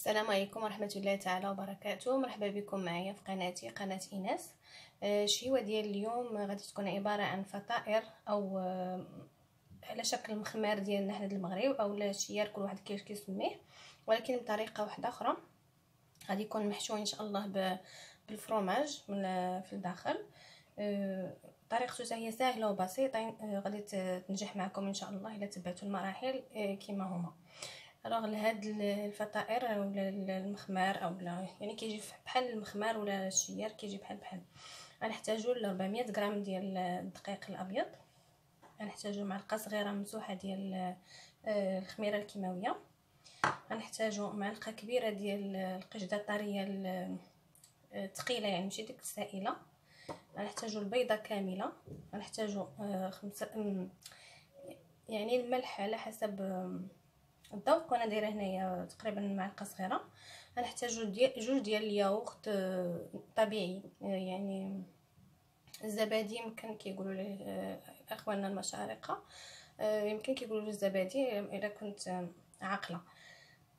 السلام عليكم ورحمه الله تعالى وبركاته. مرحبا بكم معايا في قناتي قناه ايناس. الشهوه ديال اليوم غادي تكون عباره عن فطائر او على شكل مخمار ديالنا حنا المغرب او لا شيار، كل واحد كيفاش كيسميه، ولكن بطريقه واحده اخرى. غادي يكون محشو ان شاء الله بالفرomاج في الداخل. طريقته هي سهله وبسيطه، غادي تنجح معكم ان شاء الله الا تبعتوا المراحل كما هما. الوغ لهاد الفطائر ولا المخمار او لا يعني كيجي بحال المخمار ولا الشيار، كيجي بحال غنحتاجوا ل 400 غرام ديال الدقيق الابيض. غنحتاجوا معلقه صغيره ممسوحه ديال الخميره الكيماويه. غنحتاجوا معلقه كبيره ديال القشده الطريه الثقيله، يعني ماشي ديك السائله. غنحتاجوا البيضه كامله. غنحتاجوا يعني الملح على حسب الذوق، وانا دايره هنايا تقريبا معلقه صغيره. غنحتاجوا جوج ديال الياغورت طبيعي، يعني الزبادي يمكن كيقولوا ليه اخواننا المشارقه، يمكن كيقولوا له الزبادي الا كنت عاقله.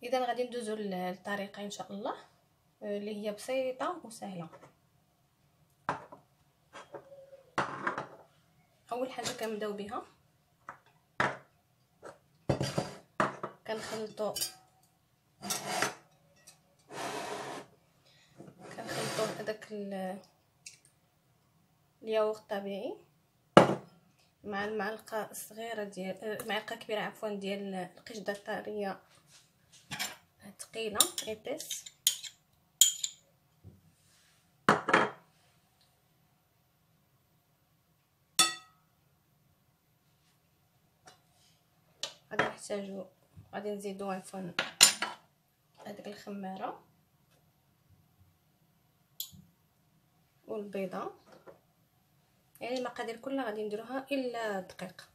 اذا غادي ندوزو للطريقه ان شاء الله اللي هي بسيطه وسهله. اول حاجه كنبداو بها كنخلطوا هذاك الياغورت الطبيعي مع المعلقه الصغيره ديال معلقه كبيره عفوا ديال القشده الطريه الثقيله ايبيس. غادي نزيدو عفوا هذيك الخماره والبيضه، يعني المقادير كلها غادي نديروها الا الدقيق.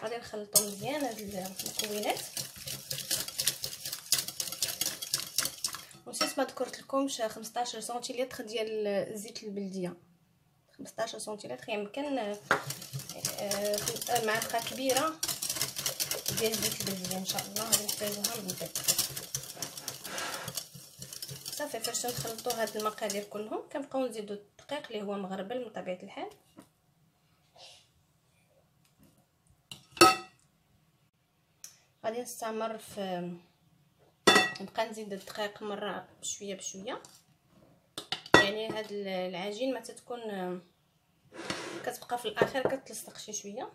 غادي نخلطوا مزيان هاد المكونات. ونسيت ما ذكرت لكمش 15 سنتيلتر ديال زيت البلديه. 15 سنتيلتر يمكن معلقه كبيره ديال زيت البلديه ان شاء الله غادي نحتاجوها من بعد. صافي فاش نخلطوا هاد المقادير كلهم كنبقاو نزيدوا الدقيق اللي هو مغربل بطبيعه الحال. غادي نستمر نبقى نزيد الدقيق مره بشويه بشويه، يعني هاد العجين ما تتكون كتبقى في الاخر كتلصق شي شويه.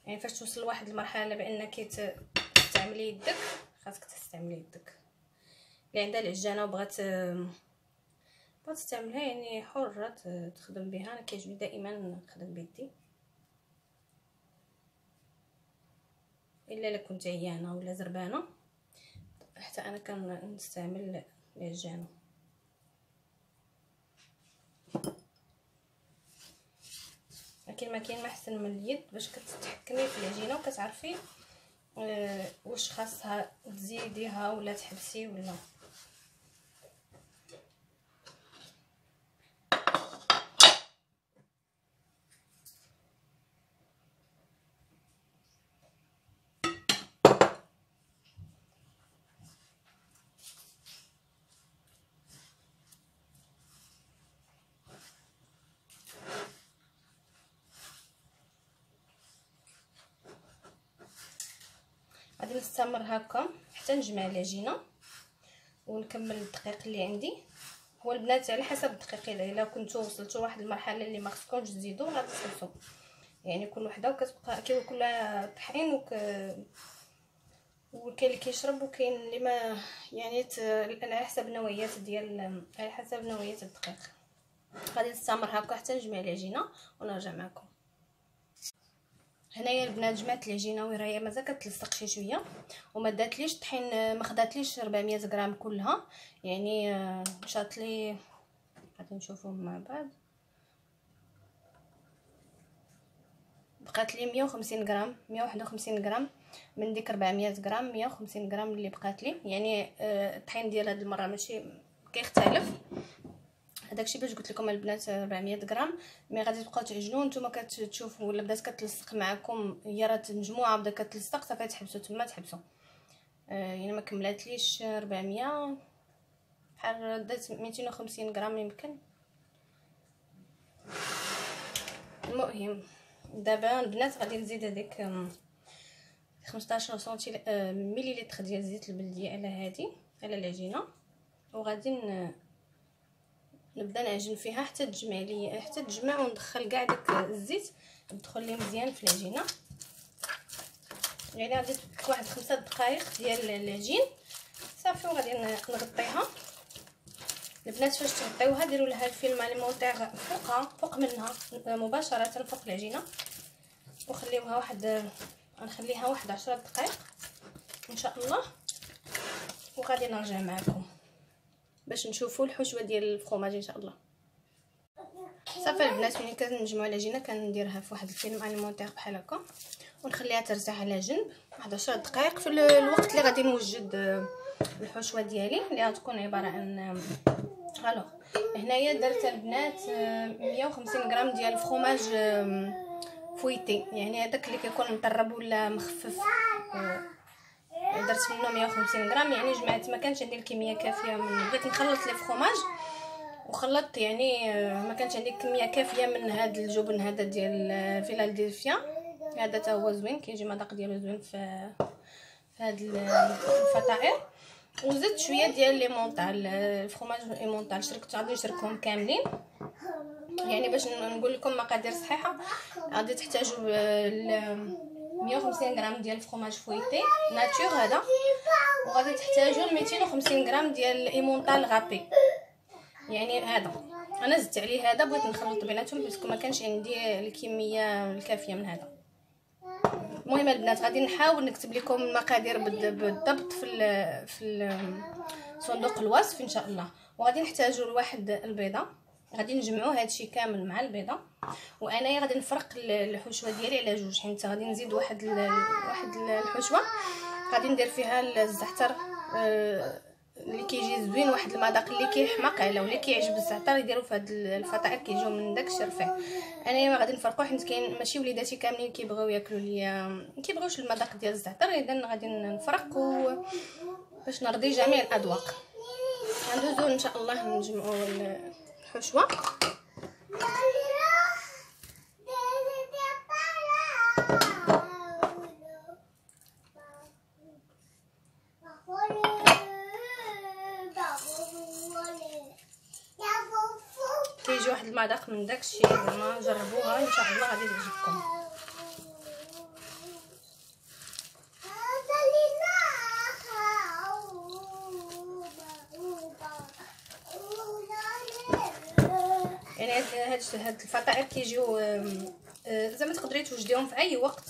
يعني فاش توصل لواحد المرحله بانك تستعملي يدك، خاصك تستعملي يدك. اللي عندها العجانه وبغات تستعملها يعني حره تخدم بها. انا كيعجبني دائما نخدم بيدي، الا كنت عيانه ولا زربانه حتى انا كنستعمل العجانه. لكن ما كاين ما احسن من اليد باش كتتحكمي في العجينه وكتعرفي واش خاصها تزيديها ولا تحبسي ولا. غادي نستمر هكا حتى نجمع العجينه ونكمل الدقيق اللي عندي. هو البنات على حسب الدقيق، الا كنتو وصلتوا لواحد المرحله اللي ما خصكمش تزيدوا غادي تخلصوا، يعني كل وحده وكتبقى كيقول كلها طحين وكاين اللي كيشرب وكاين اللي ما، يعني على حسب النوعيات ديال على حسب نوعيه الدقيق. غادي نستمر هكا حتى نجمع العجينه ونرجع معكم. هنايا البنات جمعت العجينه وراهي مازال كتلصق شي شويه وما داتليش طحين، ما خداتليش 400 غرام كلها، يعني مشات لي غادي نشوفوهم مع بعض. بقات لي 150 غرام 151 غرام من ديك 400 غرام. 150 غرام اللي بقات لي، يعني الطحين ديال هاد المره ماشي كيختلف. هداكشي باش قلت لكم البنات 400 غرام. مي غادي تبقاو تعجنوا نتوما كتشوفوا ولا بدات كتلصق معكم، هي راه مجموعه بدا كتلصق صافي تحبسوا تما تحبسوا. يعني ما كملاتليش 400 بحال دات 250 غرام يمكن. المهم دابا البنات غادي نزيد هذيك 15 سنتي مليلتر ديال زيت البلديه على هذه على العجينه، وغادي نبدا نعجن فيها حتى تجمع لي حتى تجمع وندخل كاع داك الزيت يدخل لي مزيان في العجينه. يعني غادي واحد 5 دقائق ديال العجين صافي، وغادي نغطيها. البنات فاش تغطيوها ديروا لها الفيلم اليمونتير فوق منها مباشره فوق العجينه، وخليوها غنخليها واحد 10 دقائق ان شاء الله، وغادي نرجع معكم باش نشوفوا الحشوه ديال الفرماج ان شاء الله. صافي البنات ملي كنجمعوا العجينه كنديرها في واحد الفيلم اليمونتير بحال هكا ونخليها ترتاح على جنب واحد 10 دقائق. في الوقت اللي غادي نوجد الحشوه ديالي اللي غتكون عباره عن الوغ هنايا درت البنات 150 غرام ديال الفرماج فويتي، يعني هذاك اللي كيكون مطرب ولا مخفف. درت منه 150 غرام، يعني جمعت ما كانش عندي الكميه كافيه من بغيت نخلط لي فرماج وخلطت، يعني ما كانش عندي كميه كافيه من هذا الجبن هذا ديال فيلادلفيا. هذا تا هو زوين كيجي مذاق ديالو زوين في هذا الفطائر. وزدت شويه ديال ليمونطال الفرماج ايمونطال، شركت غادي نشركهم كاملين. يعني باش نقول لكم مقادير صحيحه غادي تحتاجوا 150 غرام ديال الفرماج فويتي ناتور هذا، وغادي تحتاجوا 250 غرام ديال الايمونطال غابي. يعني هذا انا زدت عليه هذا، بغيت نخلط بيناتهم باسكو ما كانش عندي الكميه الكافيه من هذا. المهم البنات غادي نحاول نكتب لكم المقادير بالضبط في صندوق الوصف ان شاء الله. وغادي نحتاجوا لواحد البيضه، غادي نجمعوا هادشي كامل مع البيضه. وانايا غادي نفرق الحشوه ديالي على جوج، حيت غادي نزيد واحد الحشوه غادي ندير فيها الزعتر اللي كيجي زوين، واحد المذاق اللي كيحماق على واللي كيعجب الزعتر يديروا في هاد الفطائر كيجيو من داك الشرفيع. انايا غادي نفرقوا حيت كاين ماشي وليداتي كاملين كيبغيو ياكلوا ليا ما كيبغيوش المذاق ديال الزعتر، اذا غادي نفرق باش نرضي جميع الاذواق. غندوزو ان شاء الله نجمعوا الحشوه. كيجي واحد المذاق من داكشي، زعما جربوها ان شاء الله غادي تعجبكم. يعني هاد الفطائر كيجيو زعما تقدري توجديهم في اي وقت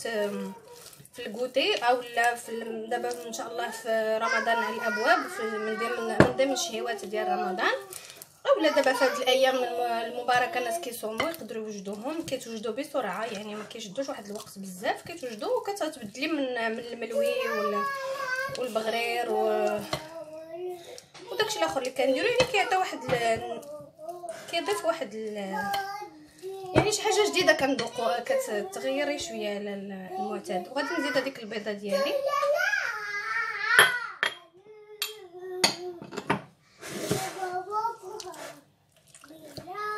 في الكوتي او لا في دابا ان شاء الله في رمضان على الابواب من ضمن الشهوات ديال رمضان، اولا دابا في هاد الايام المباركه الناس كيصوموا يقدروا يوجدوهم. كيتوجدوا بسرعه، يعني ما كيشدوش واحد الوقت بزاف، كيتوجدوا وكتبدلي من الملوي والبغرير وداكشي الاخر اللي كنديروا. يعني كيعطي واحد كيضيف واحد يعني شي حاجه جديده كنذوقوا، كتغيري شويه على المعتاد. وغادي نزيد هذيك البيضه ديالي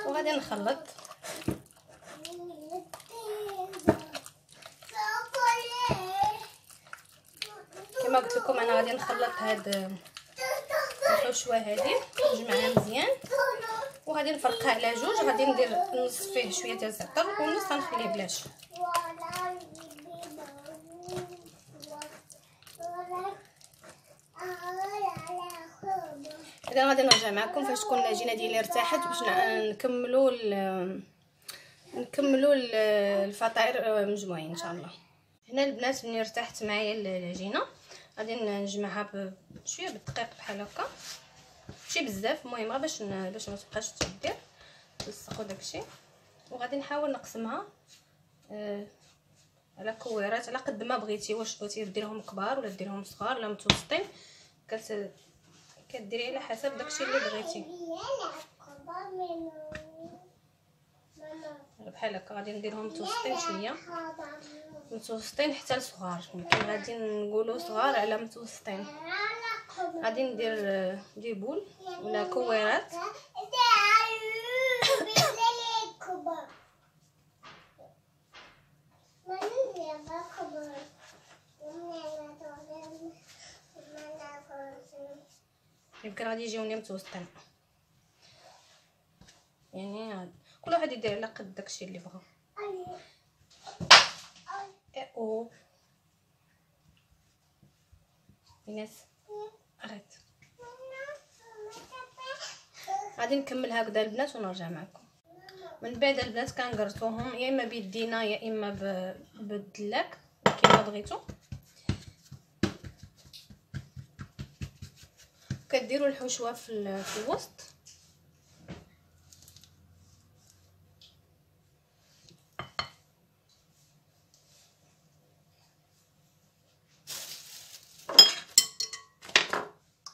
وغادي نخلط. كما قلت لكم انا غادي نخلط هاد الحشوه هذه نجمعها مزيان وغادي نفرقها على جوج. غادي ندير نص فيه شويه ديال الزعتر والنص غنخليه بلاش. اذا غادي نرجع معكم فاش تكون العجينه ديالي ارتاحت باش نكملوا الفطائر مجموعين ان شاء الله. هنا البنات ملي ارتاحت معايا العجينه غادي نجمعها بشويه بالدقيق بحال هكا، ماشي بزاف، المهم غير باش ما تبقاش تدير تلصق وداكشي. وغادي نحاول نقسمها على كويرات على قد ما بغيتي، واش بغيتي ديرهم كبار ولا ديرهم صغار ولا متوسطين كديري على حسب داكشي اللي بغيتي. بحال هكا غادي نديرهم متوسطين شويه، متوسطين حتى لصغار، يمكن غادي نقولوا صغار على متوسطين. غادي ندير دي بول ولا كويرات. يمكن غادي يجيوني متوسطين، يعني كل واحد يدير على قد داكشي اللي بغا. او الناس غيت غادي نكمل هكذا البنات ونرجع معكم. من بعد البنات كنقرصوهم يا اما بيدينا يا اما بالدلاك كيما بغيتو. كديروا الحشوه في الوسط.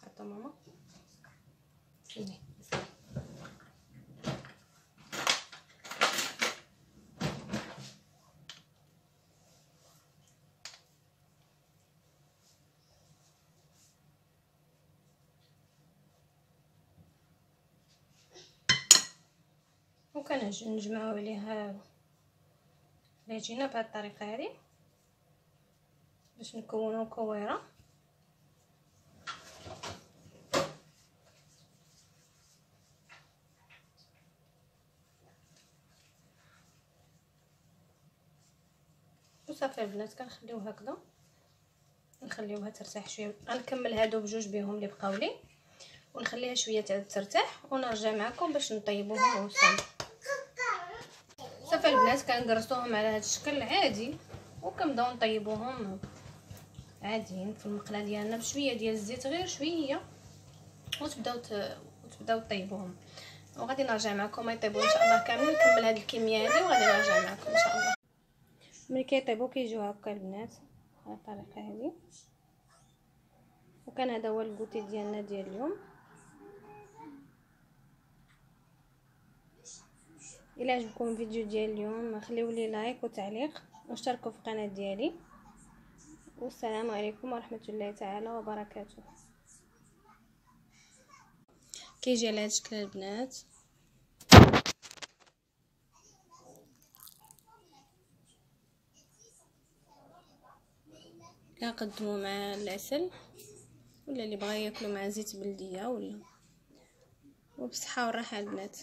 حتى ماما سيدي وكنجمعوا عليها العجينه بهذه الطريقه هذه باش نكونوا كويره. وصافي البنات كنخليوها هكذا، نخليوها ترتاح شويه. غنكمل هادو بجوج بهم اللي بقاو لي ونخليها شويه تعاد ترتاح ونرجع معكم باش نطيبوهم وصافي. صافي البنات كنقرصوهم على هذا الشكل عادي وكنبداو نطيبوهم عاديين في المقله ديالنا بشويه ديال الزيت، غير شويه، وتبداو طيبوهم. وغادي نرجع معكم يطيبوا ان شاء الله كاملين. نكمل هذه الكميه هذه وغادي نرجع معكم ان شاء الله. ملي كيطيبوا كيجيو هكا البنات بهذه الطريقه هذه. وكان هذا هو الكوتي ديالنا ديال اليوم. الى عجبكم الفيديو ديال اليوم خليوا لي لايك وتعليق واشتركوا في القناه ديالي، والسلام عليكم ورحمه الله تعالى وبركاته. كيجي على هذا الشكل البنات. كنقدموا مع العسل ولا اللي بغى ياكلوا مع زيت بلديه ولا. وبصحه والراحه البنات.